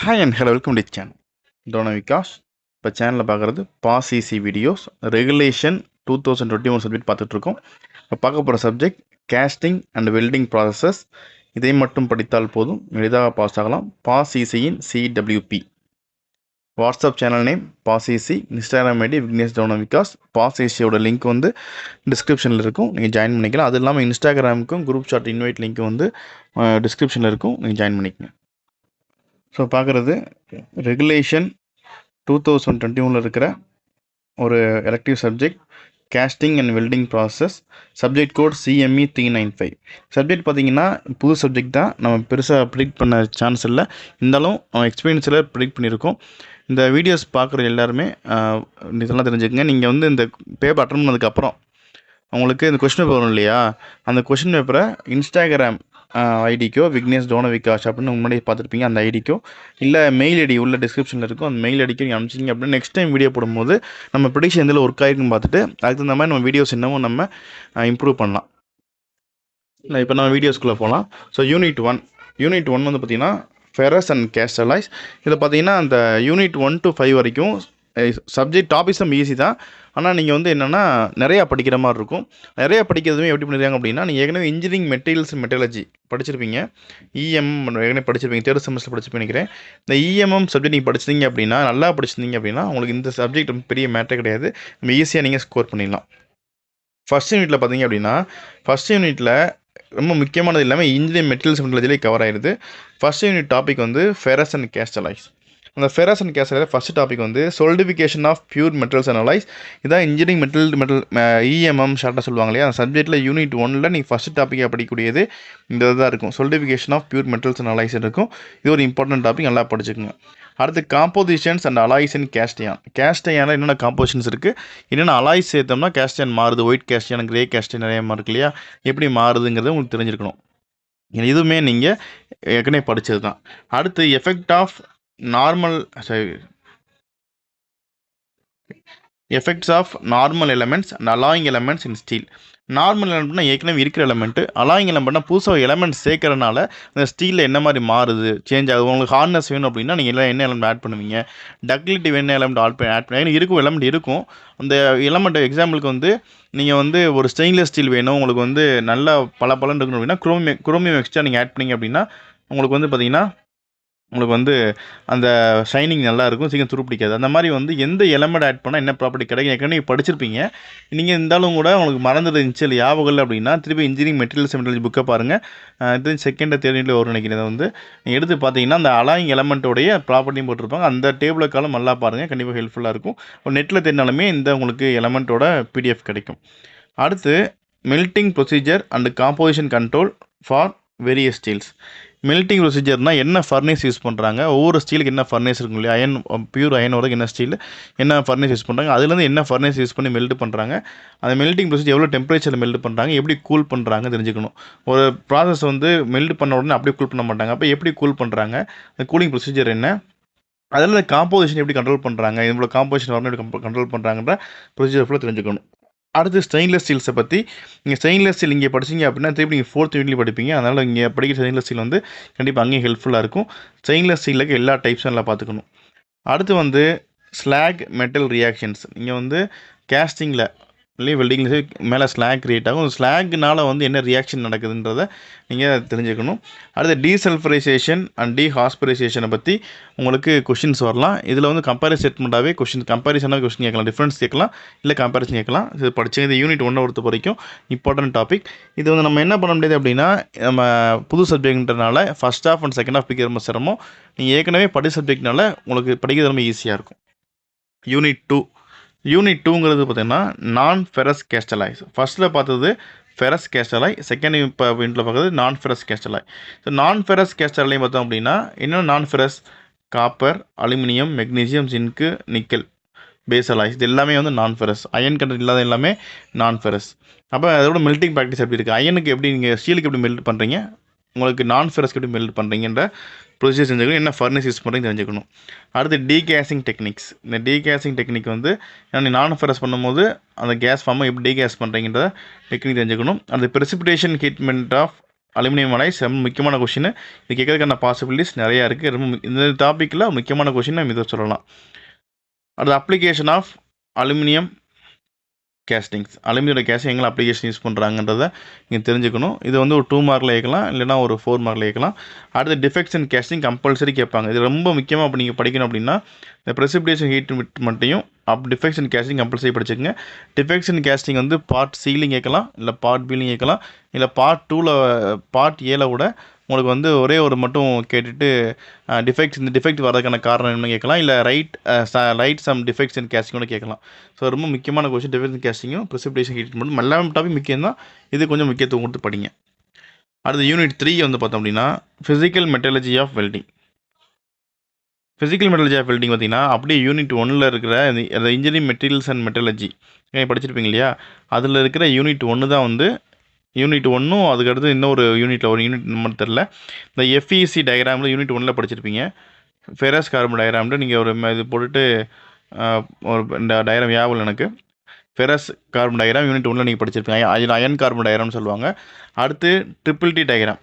Hi and hello welcome to channel Dona Vikash. இப்போ சேனலில் பார்க்குறது pass easy videos regulation 2021 subject பார்த்துட்ருக்கோம். இப்போ பார்க்க போகிற subject casting and welding processes. இதை மட்டும் படித்தால் போதும், எளிதாக பாஸ் ஆகலாம். பாஸ் ஈசியின் CWP. WhatsApp channel name pass easy, Instagram ID Vignesh Dona Vikas. Pass ஈசியோட லிங்க் வந்து டிஸ்கிரிப்ஷனில் இருக்கும், நீங்கள் ஜாயின் பண்ணிக்கலாம். அது இல்லாமல் இன்ஸ்டாகிராமுக்கும் குரூப் சாட் இன்வைட் லிங்க் வந்து டிஸ்கிரிப்ஷனில் இருக்கும், நீங்கள் ஜாயின் பண்ணிக்கங்க. ஸோ பார்க்குறது ரெகுலேஷன் 2021 இருக்கிற ஒரு elective subject casting and welding process. Subject code CME 395. Subject பார்த்தீங்கன்னா புது சப்ஜெக்ட் தான், நம்ம பெருசாக ப்ரிடிக்ட் பண்ண சான்ஸ் இல்லை. இருந்தாலும் எக்ஸ்பீரியன்ஸில் ப்ரிடிக்ட் பண்ணியிருக்கோம். இந்த வீடியோஸ் பார்க்குற எல்லாருமே இதெல்லாம் தெரிஞ்சுக்கங்க. நீங்கள் வந்து இந்த பேப்பர் அட்டன் பண்ணதுக்கப்புறம் உங்களுக்கு இந்த கொஷின் பேப்பர் வரும் இல்லையா, அந்த கொஷின் பேப்பரை இன்ஸ்டாகிராம் ஐடிக்கோ விக்னேஷ் டோனா விகாஷ் அப்படின்னு முன்னாடி பார்த்துருப்பீங்க, அந்த ஐடிக்கோ இல்லை மெயில் ஐடி உள்ள டிஸ்கிரிப்ஷனில் இருக்கும், அந்த மெயில் ஐடிக்கு நீங்கள் அனுப்பிச்சிங்க அப்படின்னு நெக்ஸ்ட் டைம் வீடியோ போடும்போது நம்ம ப்ரிடிக்ஷன் எதில் ஒர்க் ஆகிருக்குன்னு பார்த்துட்டு அதுக்கு தகுந்த மாதிரி நம்ம வீடியோஸ் இன்னமும் நம்ம இம்ப்ரூவ் பண்ணலாம். இல்லை இப்போ நம்ம வீடியோஸ்குள்ளே போகலாம். ஸோ யூனிட் ஒன் வந்து பார்த்திங்கன்னா ஃபெரஸ் அண்ட் கேஸ்ட் அலாய்ஸ். இதில் பார்த்தீங்கன்னா அந்த யூனிட் 1 to 5 வரைக்கும் சப்ஜெக்ட் டாபிக்ஸ் நம்ம ஈஸி தான். ஆனால் நீங்கள் வந்து என்னென்னா நிறையா படிக்கிற மாதிரி இருக்கும். நிறையா படிக்கிறதுமே எப்படி பண்ணிடுறாங்க அப்படின்னா, நீங்கள் ஏற்கனவே இன்ஜினியரிங் மெட்டீரியல்ஸ் மெட்டாலஜி படிச்சிருப்பீங்க, ஏற்கனவே படிச்சிருப்பீங்க, தேர்ட் செமஸ்டர் படிச்சிருப்பேன் நினைக்கிறேன். இந்த EMM சப்ஜெக்ட் நீங்கள் படிச்சிருந்தீங்க அப்படின்னா, நல்லா படிச்சிருந்தீங்க அப்படின்னா உங்களுக்கு இந்த சப்ஜெக்ட் பெரிய மேட்டர் கிடையாது, நம்ம ஈஸியாக நீங்கள் ஸ்கோர் பண்ணிடலாம். ஃபஸ்ட் யூனிட்டில் பார்த்தீங்க அப்படின்னா, ஃபஸ்ட் யூனிட்டில் ரொம்ப முக்கியமானது எல்லாமே இன்ஜினியரிங் மெட்டீரியல்ஸ் மெட்டாலஜிலே கவர் ஆயிடுது. ஃபஸ்ட் யூனிட் டாபிக் வந்து ஃபெரஸ் அண்ட் கேஸ்ட் அலாய்ஸ். அந்த ferrous and cast alloys first topic வந்து solidification of pure metals and alloys. இதான் இன்ஜினியரிங் மெட்டல் EMM ஷார்ட்டாக சொல்லுவாங்க இல்லையா, அந்த சப்ஜெக்ட்டில் யூனிட் 1ல் நீங்கள் ஃபஸ்ட் டாப்பிக்காக படிக்கக்கூடியது இந்த தான் இருக்கும், solidification of pure metals and alloys இருக்கும். இது ஒரு இம்பார்ட்டன்ட் டாபிக், நல்லா படிச்சுக்கோங்க. அடுத்து compositions and alloys in cast iron. கேஸ்டியானில் என்னென்ன காம்போசிஷன்ஸ் இருக்குது, என்னென்ன அலாய்ஸ் சேர்த்தோம்னா கேஸ்டியான் மாறுது, ஒயிட் கேஸ்டியான், கிரே கேஸ்டியான் நிறைய இருக்கு இல்லையா, எப்படி மாறுதுங்கிறது உங்களுக்கு தெரிஞ்சிருக்கணும். இதுவுமே நீங்கள் ஏற்கனவே படித்தது தான். அடுத்து effect of effects of normal elements and alloying elements in steel. Normal எலமெண்ட்னா ஏற்கனவே இருக்கிற எலமெண்ட்டு, அலாயிங் எலமெண்ட்னா புதுசாக எலமெண்ட்ஸ் சேர்க்கறனால அந்த ஸ்டீலில் என்ன மாதிரி மாறுது, சேஞ்ச் ஆகுது. உங்களுக்கு ஹார்ட்னஸ் வேணும் அப்படின்னா நீங்கள் எல்லாம் என்ன எலமெண்ட் ஆட் பண்ணுவீங்க, டக்டிலிட்டி வேணும் எலமெண்ட் ஆட் பண்ணி இருக்கும், எலமெண்ட் இருக்கும். அந்த எலமெண்ட் எக்ஸாம்பிளுக்கு வந்து நீங்கள் வந்து ஒரு ஸ்டெயின்லெஸ் ஸ்டீல் வேணும், உங்களுக்கு வந்து நல்லா பல பலன் இருக்கணும் அப்படின்னா குரோமியம் எக்ஸ்ட்ரா நீங்கள் ஆட் பண்ணிங்க அப்படின்னா உங்களுக்கு வந்து பார்த்திங்கன்னா உங்களுக்கு வந்து அந்த ஷைனிங் நல்லாயிருக்கும், சீக்கிரம் துருப்பிடிக்காது. அந்த மாதிரி வந்து எந்த எலமெண்ட் ஆட் பண்ணால் என்ன ப்ராப்பர்ட்டி கிடைக்கும் ஏற்கனவே நீங்கள் படிச்சிருப்பீங்க. நீங்கள் இருந்தாலும் கூட உங்களுக்கு மறந்துருந்துச்சு இல்லை ஞாபகம் இல்லை அப்படின்னா திருப்பி இன்ஜினியரிங் மெட்டீரியல்ஸ் மெட்டாலஜி புக்கை பாருங்கள். இது செகண்ட் தேர்ட் யூனிட்டில் வரும் நினைக்கிறேன். அதை வந்து நீங்கள் எடுத்து பார்த்தீங்கன்னா அந்த அலாயிங் எலமெண்ட்டோடைய ப்ராப்பர்ட்டியும் போட்டிருப்பாங்க. அந்த டேபிளை காலம் நல்லா பாருங்கள், கண்டிப்பாக ஹெல்ப்ஃபுல்லாக இருக்கும். ஒரு நெட்டில் தெரிஞ்சாலுமே இந்த உங்களுக்கு எலமெண்ட்டோட PDF கிடைக்கும். அடுத்து melting procedure and composition control for various steels. Melting ப்ரொசீஜர்னால் என்ன ஃபர்னேஸ் யூஸ் பண்ணுறாங்க, ஒவ்வொரு ஸ்டீலுக்கு என்ன ஃபர்னேஸ் இருக்கும் இல்லையா, பியூர் அயன் வரதுக்கு என்ன ஸ்டீல் என்ன ஃபர்னேஸ் யூஸ் பண்ணுறாங்க, அதுலேருந்து என்ன ஃபர்னேஸ் யூஸ் பண்ணி மெல்ட் பண்ணுறாங்க, அந்த மெல்ட்டிங் ப்ரொசீஜர் எவ்வளோ டெம்பரேச்சரில் மெல்ட் பண்ணுறாங்க, எப்படி கூல் பண்ணுறாங்க தெரிஞ்சுக்கணும். ஒரு ப்ராசஸ் வந்து மெல்ட் பண்ண உடனே அப்படியே கூல் பண்ண மாட்டாங்க, அப்போ எப்படி கூல் பண்ணுறாங்க, அந்த கூலிங் ப்ரொசீஜர் என்ன, அதில் இந்த காம்போசிஷன் எப்படி கண்ட்ரோல் பண்ணுறாங்க, இவ்வளோ காம்போசிஷன் வரணும் எப்படி கண்ட்ரோல் பண்ணுறாங்கன்ற ப்ரொசீஜர் ஃபுல்லாக தெரிஞ்சுக்கணும். அடுத்து ஸ்டெயின்லெஸ் ஸ்டீல்ஸை பற்றி. நீங்கள் ஸ்டெயின்லெஸ் ஸ்டீல் இங்கே படிச்சிங்க அப்படின்னா திருப்பி நீங்கள் 4th யூனிட்லேயும் படிப்பீங்க. அதனால் இங்கே படிக்கிற ஸ்டெயின்லெஸ் ஸ்டீல் வந்து கண்டிப்பாக அங்கேயும் ஹெல்ப்ஃபுல்லாக இருக்கும். ஸ்டெயின்லெஸ் ஸ்டீலுக்கு எல்லா டைப்ஸும் நல்லா பார்த்துக்கணும். அடுத்து வந்து ஸ்லாக் மெட்டல் ரியாக்ஷன்ஸ். நீங்கள் வந்து கேஸ்டிங்கில் இல்லையே வெல்டிங்கில் மேலே ஸ்லாக் கிரியேட் ஆகும், ஸ்லாக்னால் வந்து என்ன ரியாக்ஷன் நடக்குதுன்றதை நீங்கள் தெரிஞ்சுக்கணும். அடுத்து டீசல்ஃபரைசேஷன் அண்ட் டீஹாஸ்பரைசேஷனை பற்றி உங்களுக்கு கொஷின்ஸ் வரலாம். இதில் வந்து கம்பேரிசன் ஸ்டேட்மெண்ட்டாகவே கம்பேரிசனாக கொஷின் கேட்கலாம், டிஃப்ரென்ஸ் கேட்கலாம், இல்லை கம்பேரிசன் கேட்கலாம். இது படித்தது இந்த யூனிட் 1 பொறுத்த வரைக்கும் இம்பார்ட்டன்ட் டாபிக். இது வந்து நம்ம என்ன பண்ண முடியாது அப்படின்னா, நம்ம புது சப்ஜெக்ட்ன்றனால first half and second half பிடிக்கிற ரொம்ப சிரமம். நீங்கள் ஏற்கனவே சப்ஜெக்ட்னால உங்களுக்கு படிக்கிறது ரொம்ப ஈஸியாக இருக்கும். யூனிட் 2ங்கிறது பார்த்தீங்கன்னா நான் ஃபெரஸ் கேஸ்ட் அலாய்ஸ். ஃபஸ்ட்டில் பார்த்தது ஃபெரஸ் கேஸ்ட் அலாய், செகண்ட் இப்போ யூனிட்டில் பார்க்குறது non ferrous cast alloy. So non ferrous cast alloy பார்த்தோம் அப்படின்னா இன்னும் non ferrous copper, aluminium, magnesium, zinc, nickel base alloys இது எல்லாமே வந்து நான் ஃபெரஸ். அயன் கண்டென்ட் இல்லாத எல்லாமே நான் ஃபெரஸ். அப்போ அதோட மெல்ட்டிங் ப்ராக்டிஸ் எப்படி இருக்குது, அயனுக்கு எப்படி நீங்கள் ஸ்டீலுக்கு எப்படி மெல்ட் பண்ணுறீங்க, உங்களுக்கு நான் ஃபெரஸ்க்கு எப்படி மெல்ட் பண்ணுறீங்கன்ற ப்ரொசீஜர் தெரிஞ்சுக்கணும், என்ன ஃபர்னஸ் யூஸ் பண்ணுறீங்க தெரிஞ்சுக்கணும். அடுத்து டீகேஸிங் டெக்னிக்ஸ். இந்த டீகேஸிங் டெக்னிக் வந்து நீ நான் ஃபெரஸ் பண்ணும்போது அந்த கேஸ் ஃபார்மை எப்படி டீகேஸ் பண்ணுறீங்கன்ற டெக்னிக் தெரிஞ்சுக்கணும். அந்த ப்ரெசிபிடேஷன் ஹீட்மெண்ட் ஆஃப் அலுமினியம் அலாய்ஸ் ரொம்ப முக்கியமான கொஷின். இது கேட்கறதுக்கான பாசிபிலிட்டிஸ் நிறையா இருக்குது. ரொம்ப இந்த டாப்பிக்கில் முக்கியமான கொஷின் நம்ம இதை சொல்லலாம். அடுத்து அப்ளிகேஷன் ஆஃப் அலுமினியம் கேஸ்டிங்ஸ். அலுமினியோட கேஸ்டிங் எங்கே அப்ளிகேஷன் யூஸ் பண்ணுறாங்கன்றதை நீங்கள் தெரிஞ்சுக்கணும். இது வந்து ஒரு 2 மார்க்கில் கேட்கலாம், இல்லைனா ஒரு 4 மார்க்கில் கேட்கலாம். அடுத்து டிஃபெக்ட்ஸ் இன் கேஸ்டிங் கம்பல்சரி கேட்பாங்க. இது ரொம்ப முக்கியமாக அப்போ நீங்கள் படிக்கணும் அப்படின்னா இந்த ப்ரெசிபிடேஷன் ஹீட் மட்டும் டிஃபெக்ட்ஸ் இன் கேஸ்டிங் கம்பல்சரி படிச்சுக்கோங்க. டிஃபெக்ட்ஸ் இன் கேஸ்டிங் வந்து பார்ட் சிலையும் கேட்கலாம், இல்லை பார்ட் பிலையும் கேட்கலாம், இல்லை பார்ட் 2ல் பார்ட் ஏல கூட உங்களுக்கு வந்து ஒரே ஒரு மட்டும் கேட்டுட்டு இந்த டிஃபெக்ட் வரதுக்கான காரணம் என்னன்னு கேட்கலாம், இல்லை write some defects in casting கூட கேட்கலாம். ஸோ ரொம்ப முக்கியமான கொஸ்டின் டிஃபெக்ட்ஸ் இன் கேஸ்டிங்கும் ப்ரெசிபிடேஷன் ஹீட் மட்டும் எல்லாமே டாபிக் முக்கியம் தான். இது கொஞ்சம் முக்கியத்துவம் கொடுத்து படிங்க. அடுத்து யூனிட் 3 வந்து பார்த்தோம் அப்படின்னா physical metallurgy of welding. Physical metallurgy of welding பார்த்தீங்கன்னா அப்படியே யூனிட் 1ல் இருக்கிற அந்த இன்ஜினியரிங் மெட்டீரியல்ஸ் அண்ட் மெட்டாலஜி படிச்சிருப்பீங்க இல்லையா, அதில் இருக்கிற யூனிட் 1 தான் வந்து யூனிட் 1ம் அதுக்கடுத்து இன்னொரு யூனிட்டில் ஒரு யூனிட் நம்பர் தெரில. இந்த எஃப்இசி டயக்ராமில் யூனிட் 1ல் படிச்சிருப்பீங்க. ஃபெரஸ் கார்பன் டயக்ராம்ட்டு நீங்கள் ஒரு இது போட்டுட்டு ஒரு இந்த டயக்ராம் ஞாபகம் எனக்கு. ஃபெரஸ் கார்பன் டயக்ராம் யூனிட் 1ல் நீங்கள் படிச்சிருப்பீங்க. அதில் அயன் கார்பன் டயக்ராம்னு சொல்லுவாங்க. அடுத்து triple T diagram,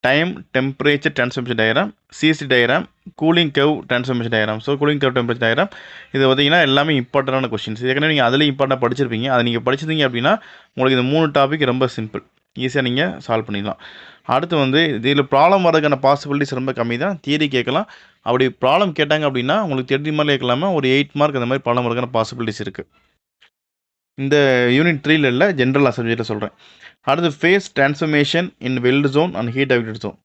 time temperature transformation diagram, CC diagram, cooling curve transformation diagram. So cooling curve temperature diagram இது பார்த்தீங்கன்னா எல்லாமே இம்பார்ட்டண்டான கொஸ்டின்ஸ். ஏற்கனவே நீங்கள் அதில் இம்பார்ட்டண்டாக படிச்சிருப்பீங்க. அதை நீங்கள் படிச்சிருந்தீங்க அப்படின்னா உங்களுக்கு இந்த 3 டாபிக் ரொம்ப சிம்பிள், ஈஸியாக நீங்கள் சால்வ் பண்ணிடலாம். அடுத்து வந்து இதில் ப்ராப்ளம் வரதுக்கான பாசிபிலிட்டிஸ் ரொம்ப கம்மி தான். தியரி கேட்கலாம். அப்படி ப்ராப்ளம் கேட்டாங்க அப்படின்னா உங்களுக்கு 30 மார்க் கேட்கலாமா, ஒரு 8 மார்க் அந்த மாதிரி ப்ராப்ளம் வரதுக்கான பாசிபிலிட்டிஸ் இருக்குது. இந்த யூனிட் 3ல் இல்லை, ஜென்ரல் சப்ஜெக்டில் சொல்கிறேன். அடுத்து phase transformation in weld zone and heat activated zone.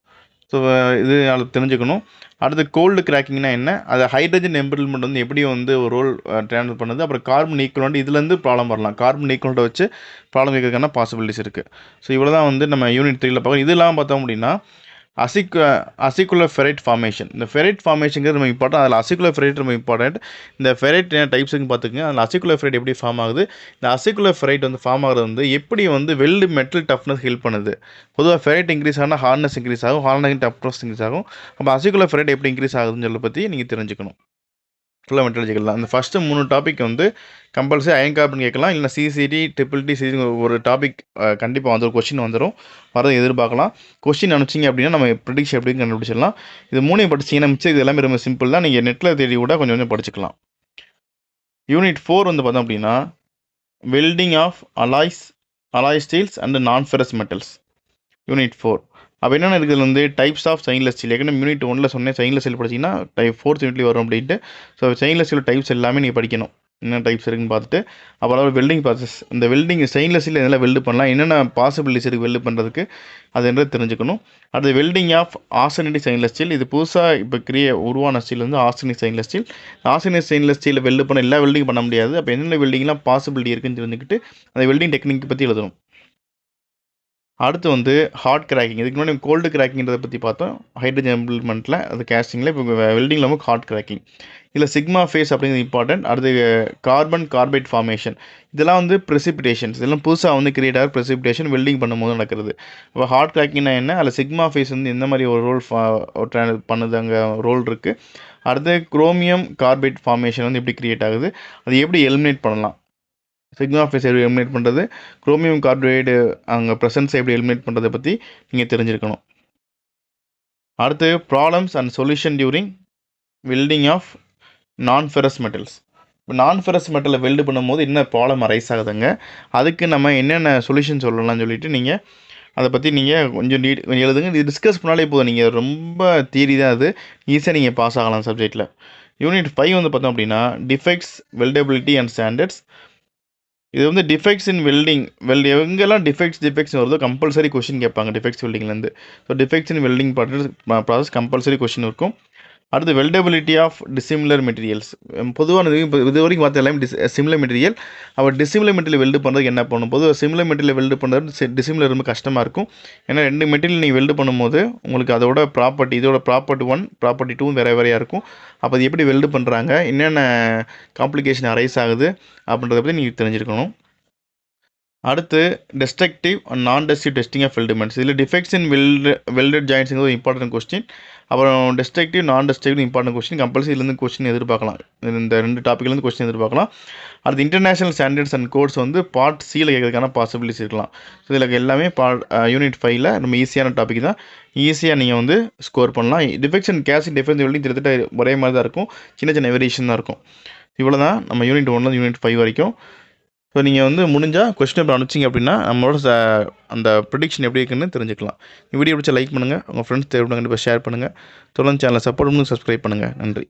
So இது அது தெரிஞ்சுக்கணும். அடுத்து கோல்டு கிராக்கிங்னா என்ன, அது ஹைட்ரஜன் எம்பிரில்மெண்ட் வந்து எப்படி வந்து ஒரு ரோல் ட்ரான்ஸ்ஃபர் பண்ணுது, அப்புறம் கார்பன் ஈக்குவலண்ட் இதுலேருந்து ப்ராப்ளம் வரலாம். கார்பன் ஈக்குவலண்ட்டை வச்சு ப்ராப்ளம் கேட்கறதுக்கான பாசிபிலிட்டிஸ் இருக்குது. ஸோ இவ்வளோ தான் வந்து நம்ம யூனிட் 3ல் பார்க்கணும். இதெல்லாம் பார்த்தோம் அப்படின்னா அசிகுலர் ஃபெரைட் ஃபார்மேஷன். இந்த ஃபெரைட் ஃபார்மேஷனுங்கிறது ரொம்ப இம்பார்ட்டன்ட். அதில் அசிகுலர் ஃபெரைட் ரொம்ப இம்பார்ட்டன்ட். இந்த ஃபெரைட் டைப்ஸுன்னு பார்த்துக்கங்க. அதில் அசிகுலர் ஃபெரைட் எப்படி ஃபார்ம் ஆகுது, இந்த அசிகுலர் ஃபெரைட் வந்து ஃபார்ம் ஆகிறது வந்து எப்படி வந்து வெல்டு மெட்டல் டஃப்னஸ் ஹெல்ப் பண்ணுது. பொதுவாக ஃபெரைட் இன்க்ரீஸ் ஆனால் ஹார்ட்னஸ் இன்க்ரீஸ் ஆகும், ஹார்ட்னஸ் டஃப்னஸ் இன்க்ரீஸ் ஆகும். அப்போ அசிகுலர் ஃபெரைட் எப்படி இன்க்ரீஸ் ஆகுதுன்னு சொல்ல பற்றி நீங்கள் தெரிஞ்சுக்கணும். ஃபுல்லாக மெட்டலஜிக்கல் தான். இந்த ஃபஸ்ட்டு 3 டாபிக் வந்து கம்பல்சரி அயன் கார்பன் கேட்கலாம், இல்லை சிசிடி ட்ரிபிள் டி சிசி ஒரு டாபிக் கண்டிப்பாக வந்து ஒரு கொஸ்டின் வந்துடும், வரதை எதிர்பார்க்கலாம். கொஸ்டின் அனுப்பிச்சிங்க அப்படின்னா நம்ம ப்ரிடிக்ஷன் எப்படின்னு கண்டுபிடிச்சிடலாம். இது 3 படிச்சிங்கன்னா மிச்சம் இது எல்லாமே ரொம்ப சிம்பிள் தான். நீங்கள் நெட்டில் தேடி கூட கொஞ்சம் கொஞ்சம் படிச்சுக்கலாம். யூனிட் 4 வந்து பார்த்தோம் அப்படின்னா welding of alloy steels and non ferrous metals. Unit 4 அப்போ என்னென்ன இருக்குது வந்து டைப்ஸ் ஆஃப் ஸ்டெயின்லெஸ் ஸ்டீல். ஏற்கனவே யூனிட் 1ல் சொன்னேன் ஸ்டெயின்லெஸ் ஸ்டீல் படிச்சிங்கன்னா 4th யூனிட்லேயும் வரும் அப்படின்ட்டு. ஸோ ஸ்டெயின்லெஸ் ஸ்டீல் டைப்ஸ் எல்லாமே நீங்கள் படிக்கணும், என்ன டைப்ஸ் இருக்குன்னு பார்த்துட்டு. அப்புறம் வெல்டிங் ப்ராசஸ், இந்த வெல்டிங் ஸ்டெயின்லெஸ் ஸ்டீல் எதெல்லாம் வெல்டு பண்ணலாம், என்னென்ன பாசிபிலிட்டிஸ் இருக்குது வெல்டு பண்ணுறதுக்கு, அது என்ன தெரிஞ்சுக்கணும். அடுத்து welding of arsenic stainless steel. இது புதுசாக இப்போ உருவான ஸ்டீல் வந்து arsenic stainless steel. Arsenic stainless ஸ்டீலில் வெல்டு பண்ண எல்லா வெல்டிங் பண்ண முடியாது. அப்போ என்னென்ன வெல்டிங்லாம் பாசிபிலிட்டி இருக்குன்னு தெரிஞ்சுக்கிட்டு அந்த வெல்டிங் டெக்னிக் பற்றி எழுதணும். அடுத்து வந்து ஹார்ட் கிராக்கிங். இதுக்கு முன்னாடி கோல்டு கிராக்கிங்கிறத பற்றி பார்த்தோம் ஹைட்ரஜன் எம்பிரில்மெண்ட்டில், அது கேஸ்டிங்கில். இப்போ வெல்டிங்கில் நமக்கு ஹார்ட் கிராக்கிங். இதில் சிக்மா ஃபேஸ் அப்படிங்கிறது இம்பார்ட்டன்ட். அடுத்து கார்பன் கார்பைட் ஃபார்மேஷன். இதெல்லாம் வந்து ப்ரெசிபிடேஷன்ஸ், இதெல்லாம் புதுசாக வந்து கிரியேட் ஆகிற ப்ரெசிபிடேஷன் வெல்டிங் பண்ணும்போது நடக்கிறது. இப்போ ஹார்ட் கிராக்கிங்னா என்ன, அதில் சிக்மா ஃபேஸ் வந்து எந்த மாதிரி ஒரு ரோல் பண்ணுது, அங்கே ரோல் இருக்குது. அடுத்து குரோமியம் கார்பைட் ஃபார்மேஷன் வந்து எப்படி கிரியேட் ஆகுது, அது எப்படி எலிமினேட் பண்ணலாம், சிக்மா ஃபேஸ் எப்படி எலிமினேட் பண்ணுறது, குரோமியம் கார்பைடு அங்கே ப்ரெசன்ஸை எப்படி எலிமினேட் பண்ணுறதை பற்றி நீங்கள் தெரிஞ்சிருக்கணும். அடுத்து problems and solution during welding of non ferrous metals. இப்போ நான் ஃபெரஸ் மெட்டலை வெல்டு பண்ணும்போது என்ன ப்ராப்ளம் ரைஸ் ஆகுதுங்க, அதுக்கு நம்ம என்னென்ன சொல்யூஷன் சொல்லலாம்னு சொல்லிட்டு நீங்கள் அதை பற்றி நீங்கள் கொஞ்சம் எழுதுங்க. இது டிஸ்கஸ் பண்ணாலே போதும், நீங்கள் ரொம்ப தியரி தான், அது ஈஸியாக நீங்கள் பாஸ் ஆகலாம் சப்ஜெக்டில். யூனிட் 5 வந்து பார்த்தோம் அப்படின்னா டிஃபெக்ட்ஸ் வெல்டபிலிட்டி அண்ட் ஸ்டாண்டர்ட்ஸ். இது வந்து டிஃபெக்ட்ஸ் இன் எங்கெல்லாம் டிஃபெக்ட்ஸ் வருதோ கம்பல்சரி கொஷின் கேட்பாங்க டிஃபெக்ட்ஸ் வெல்டிங்லேருந்து. So defects in welding process compulsory question இருக்கும். அடுத்து வெல்டபிலிட்டி ஆஃப் டிசிமிலர் மெட்டீரியல்ஸ். பொதுவாக இது வரைக்கும் பார்த்த எல்லாமே சிமிலர் மெட்டீரியல். அப்போ டிசிமிலர் மெட்டீரியல் வெல்டு பண்ணுறதுக்கு என்ன பண்ணணும், பொதுவாக சிமிலர் மெட்டீரியல் வெல்டு பண்ணுறது டிசிமிலர் ரொம்ப கஷ்டமாக இருக்கும். ஏன்னா 2 மெட்டீரியல் நீங்கள் வெல்டு பண்ணும்போது உங்களுக்கு அதோட ப்ராப்பர்ட்டி, இதோட ப்ராப்பர்ட்டி 1 ப்ராப்பர்ட்டி 2 வேறையாக இருக்கும். அப்போ அது எப்படி வெல்டு பண்ணுறாங்க, என்னென்ன காம்ப்ளிகேஷன் அரைஸ் ஆகுது அப்படின்றத பற்றி நீங்கள் தெரிஞ்சிருக்கணும். அடுத்து டெஸ்ட்ரக்டிவ் அண்ட் நான் டெஸ்ட்ரக்டிவ் டெஸ்டிங் ஆஃப் வெல்ட்மெண்ட்ஸ். இதில் டிஃபெக்ட்ஸ் இன் வெல்டட் ஜாயின்ட்ஸுங்கிறது ஒரு இம்பார்ட்டன்ட் கொஸ்டின். அப்புறம் டெஸ்ட்ரக்டிவ் நான் டெஸ்ட்ரக்டிவ் இம்பார்ட்டன்ட் கொஸ்டின். கம்பல்சரி இதுலேருந்து கொஸ்டின் எதிர்பார்க்கலாம். இந்த 2 டாப்பிக்லேருந்து கொஸ்டின் எதிர்பார்க்கலாம். அடுத்து இன்டர்நேஷனல் ஸ்டாண்டர்ட்ஸ் அண்ட் கோட்ஸ் வந்து பார்ட் சியில் கேட்கறதுக்கான பாசிபிலிட்டிஸ் இருக்கலாம். ஸோ இதில் எல்லாமே யூனிட் 5ல் நம்ம ஈஸியான டாபிக் தான். ஈஸியாக நீங்கள் வந்து ஸ்கோர் பண்ணலாம். Defects and casting difference welding கிட்டத்தட்ட ஒரே மாதிரி தான் இருக்கும். சின்ன சின்ன வேரியேஷன் தான் இருக்கும். இவ்வளோ தான் நம்ம யூனிட் 1 யூனிட் 5 வரைக்கும். ஸோ நீங்கள் வந்து முடிஞ்சால் கொஸ்டின் பேப்பர் அனுப்பிச்சிங்க அப்படின்னா நம்மளோட அந்த ப்ரிடிக்ஷன் எப்படி இருக்குன்னு தெரிஞ்சுக்கலாம். இந்த வீடியோ பிடிச்சா லைக் பண்ணுங்கள், உங்கள் ஃப்ரெண்ட்ஸ் தேவைப்படுங்க கண்டிப்பாக ஷேர் பண்ணுங்கள். தொடர்ந்து சேனலை சப்போர்ட் பண்ணி சப்ஸ்கிரைப் பண்ணுங்கள். நன்றி.